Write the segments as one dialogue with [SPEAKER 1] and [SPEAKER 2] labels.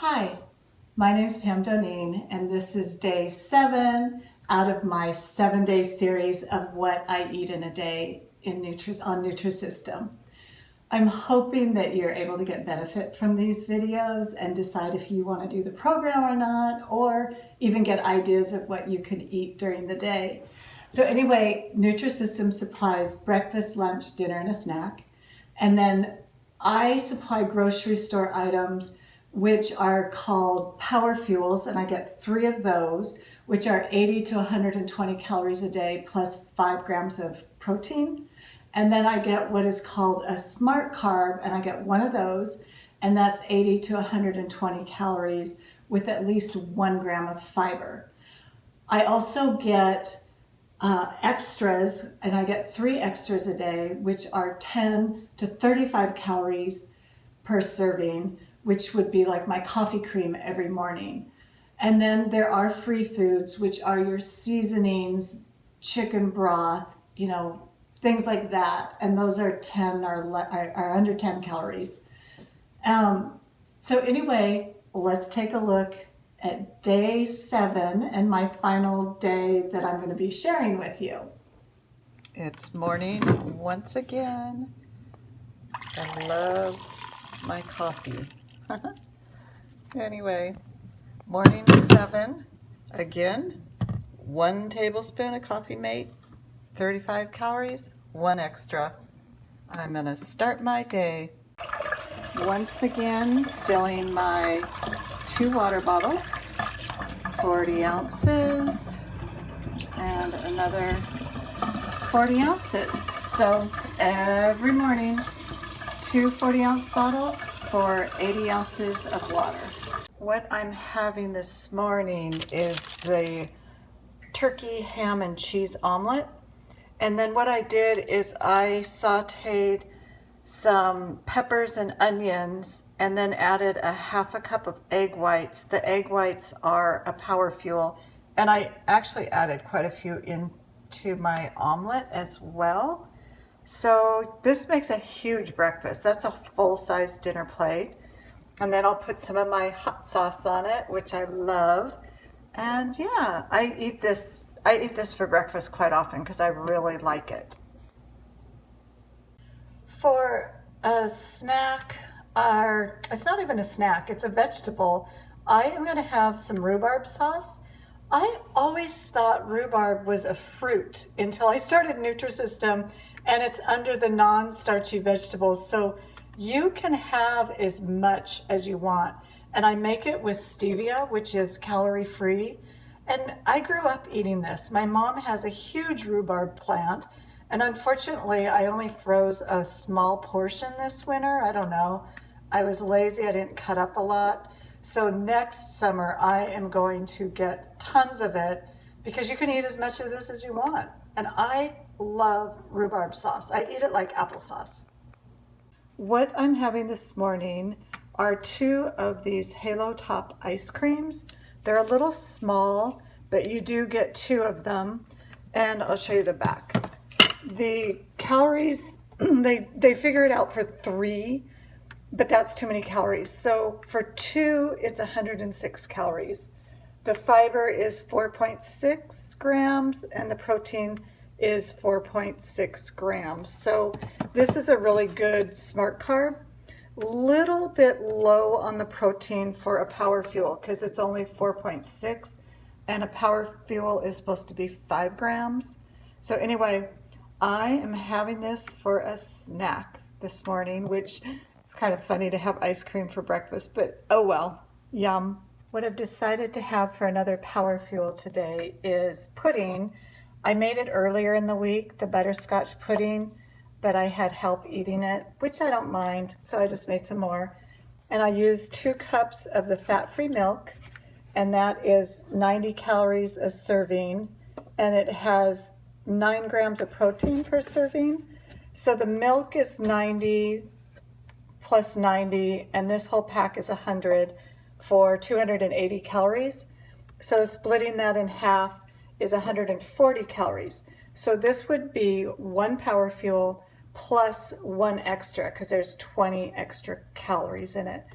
[SPEAKER 1] Hi, my name is Pam Doneen, and this is day 7 out of my 7-day series of what I eat in a day on Nutrisystem. I'm hoping that you're able to get benefit from these videos and decide if you want to do the program or not, or even get ideas of what you could eat during the day. So anyway, Nutrisystem supplies breakfast, lunch, dinner, and a snack. And then I supply grocery store items which are called power fuels, and I get 3 of those, which are 80 to 120 calories a day plus 5 grams of protein. And then I get what is called a smart carb, and I get 1 of those, and that's 80 to 120 calories with at least 1 gram of fiber. I also get extras, and I get 3 extras a day, which are 10 to 35 calories per serving, which would be like my coffee cream every morning. And then there are free foods, which are your seasonings, chicken broth, things like that. And those are are under 10 calories. So anyway, let's take a look at day 7 and my final day that I'm going to be sharing with you.
[SPEAKER 2] It's morning once again. I love my coffee. Anyway, morning 7, again, 1 tablespoon of coffee mate, 35 calories, 1 extra. I'm gonna start my day once again filling my 2 water bottles, 40 ounces, and another 40 ounces. So every morning, 2 40-ounce bottles for 80 ounces of water. What I'm having this morning is the turkey, ham, and cheese omelet. And then what I did is I sauteed some peppers and onions and then added a 1/2 cup of egg whites. The egg whites are a power fuel, and I actually added quite a few into my omelet as well. So this makes a huge breakfast. That's a full-size dinner plate. And then I'll put some of my hot sauce on it, which I love. And yeah, I eat this for breakfast quite often because I really like it. For a snack, or it's not even a snack, it's a vegetable, I am going to have some rhubarb sauce. I always thought rhubarb was a fruit until I started Nutrisystem, and it's under the non-starchy vegetables, so you can have as much as you want. And I make it with stevia, which is calorie-free, and I grew up eating this. My mom has a huge rhubarb plant, and unfortunately I only froze a small portion this winter. I don't know, I was lazy, I didn't cut up a lot. So next summer I am going to get tons of it because you can eat as much of this as you want. And I love rhubarb sauce. I eat it like applesauce. What I'm having this morning are 2 of these Halo Top ice creams. They're a little small, but you do get 2 of them, and I'll show you the back. The calories, they figure it out for 3, but that's too many calories. So for 2, it's 106 calories. The fiber is 4.6 grams and the protein is 4.6 grams. So this is a really good smart carb. Little bit low on the protein for a power fuel because it's only 4.6 and a power fuel is supposed to be 5 grams. So anyway, I am having this for a snack this morning, which it's kind of funny to have ice cream for breakfast, but oh well, yum. What I've decided to have for another power fuel today is pudding. I made it earlier in the week, the butterscotch pudding, but I had help eating it, which I don't mind, so I just made some more. And I used 2 cups of the fat-free milk, and that is 90 calories a serving, and it has 9 grams of protein per serving. So the milk is 90 plus 90, and this whole pack is 100 for 280 calories. So splitting that in half is 140 calories. So this would be 1 power fuel plus 1 extra because there's 20 extra calories in it.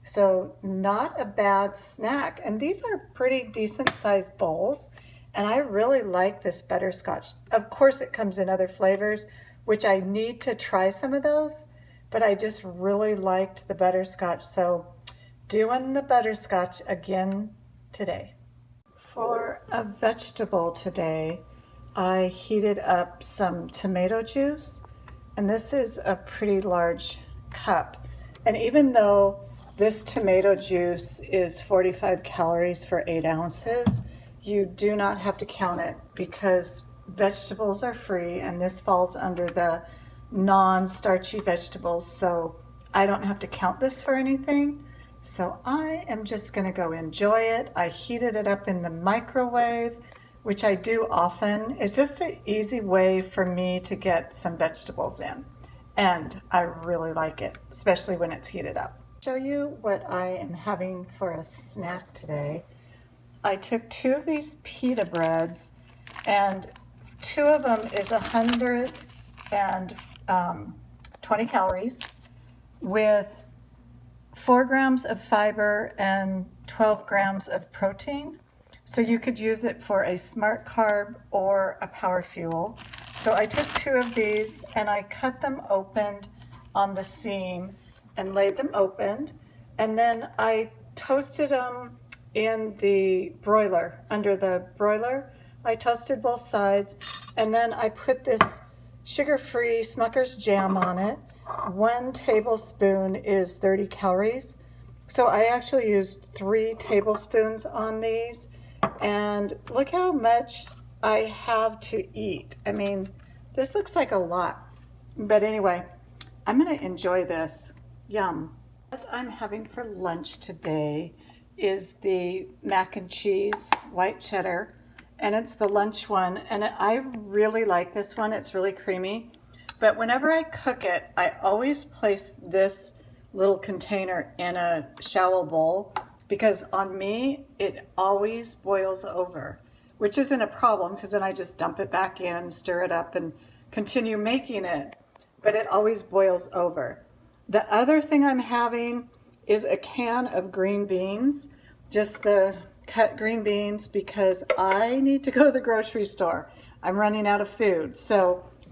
[SPEAKER 2] So not a bad snack. And these are pretty decent sized bowls. And I really like this butterscotch. Of course, it comes in other flavors, which I need to try some of those, but I just really liked the butterscotch. So doing the butterscotch again today. For a vegetable today, I heated up some tomato juice, and this is a pretty large cup. And even though this tomato juice is 45 calories for 8 ounces, you do not have to count it because vegetables are free, and this falls under the non-starchy vegetables, so I don't have to count this for anything. So I am just going to go enjoy it. I heated it up in the microwave, which I do often. It's just an easy way for me to get some vegetables in. And I really like it, especially when it's heated up. Show you what I am having for a snack today. I took 2 of these pita breads, and 2 of them is 120 calories with 4 grams of fiber and 12 grams of protein. So you could use it for a smart carb or a power fuel. So I took 2 of these and I cut them open on the seam and laid them open. And then I toasted them in the broiler, under the broiler. I toasted both sides, and then I put this sugar-free Smucker's jam on it. 1 tablespoon is 30 calories. So I actually used 3 tablespoons on these, and look how much I have to eat. I mean, this looks like a lot, but anyway, I'm gonna enjoy this. Yum. What I'm having for lunch today is the mac and cheese white cheddar, and it's the lunch one, and I really like this one. It's really creamy. But whenever I cook it, I always place this little container in a shallow bowl because on me, it always boils over, which isn't a problem because then I just dump it back in, stir it up, and continue making it, but it always boils over. The other thing I'm having is a can of green beans, just the cut green beans, because I need to go to the grocery store. I'm running out of food.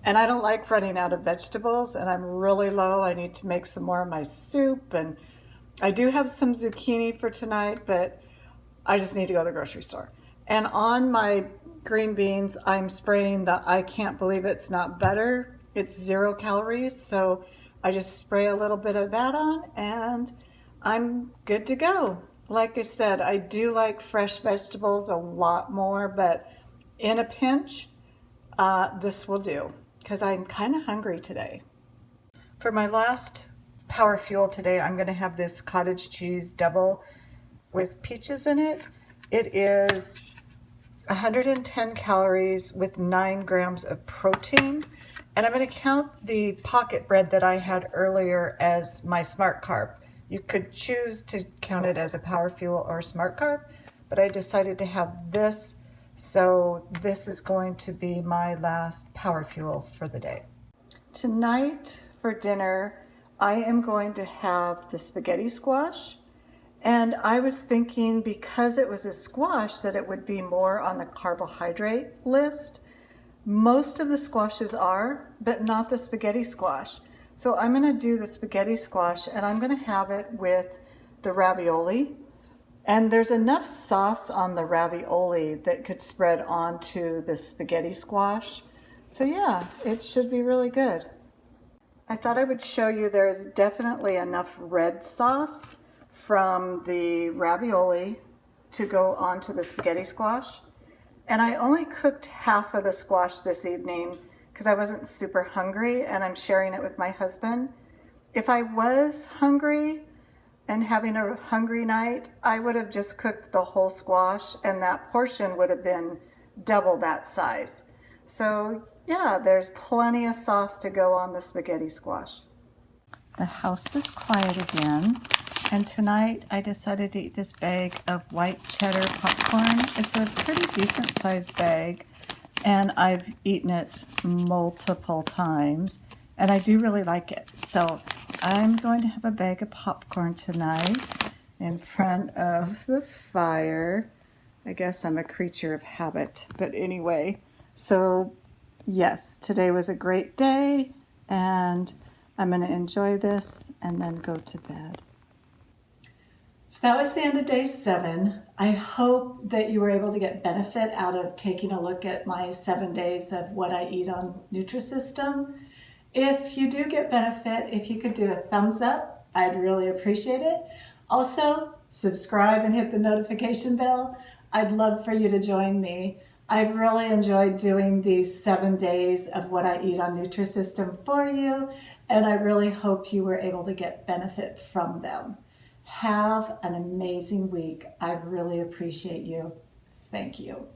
[SPEAKER 2] And I don't like running out of vegetables, and I'm really low. I need to make some more of my soup, and I do have some zucchini for tonight, but I just need to go to the grocery store. And on my green beans, I'm spraying the I can't believe it's not butter. It's 0 calories, so I just spray a little bit of that on, and I'm good to go. Like I said, I do like fresh vegetables a lot more, but in a pinch, this will do, because I'm kind of hungry today. For my last power fuel today, I'm going to have this cottage cheese double with peaches in it. It is 110 calories with 9 grams of protein. And I'm going to count the pocket bread that I had earlier as my smart carb. You could choose to count it as a power fuel or smart carb, but I decided to have this. So this is going to be my last power fuel for the day. Tonight for dinner, I am going to have the spaghetti squash. And I was thinking because it was a squash that it would be more on the carbohydrate list. Most of the squashes are, but not the spaghetti squash. So I'm going to do the spaghetti squash, and I'm going to have it with the ravioli. And there's enough sauce on the ravioli that could spread onto the spaghetti squash. So yeah, it should be really good. I thought I would show you there's definitely enough red sauce from the ravioli to go onto the spaghetti squash. And I only cooked half of the squash this evening because I wasn't super hungry, and I'm sharing it with my husband. If I was hungry and having a hungry night, I would have just cooked the whole squash, and that portion would have been double that size. So yeah, there's plenty of sauce to go on the spaghetti squash. The house is quiet again, and tonight I decided to eat this bag of white cheddar popcorn. It's a pretty decent sized bag, and I've eaten it multiple times, and I do really like it. So I'm going to have a bag of popcorn tonight in front of the fire. I guess I'm a creature of habit, but anyway, so yes, today was a great day, and I'm going to enjoy this and then go to bed.
[SPEAKER 1] So that was the end of day 7. I hope that you were able to get benefit out of taking a look at my 7 days of what I eat on Nutrisystem. If you do get benefit, if you could do a thumbs up, I'd really appreciate it. Also, subscribe and hit the notification bell. I'd love for you to join me. I've really enjoyed doing these 7 days of what I eat on Nutrisystem for you, and I really hope you were able to get benefit from them. Have an amazing week. I really appreciate you. Thank you.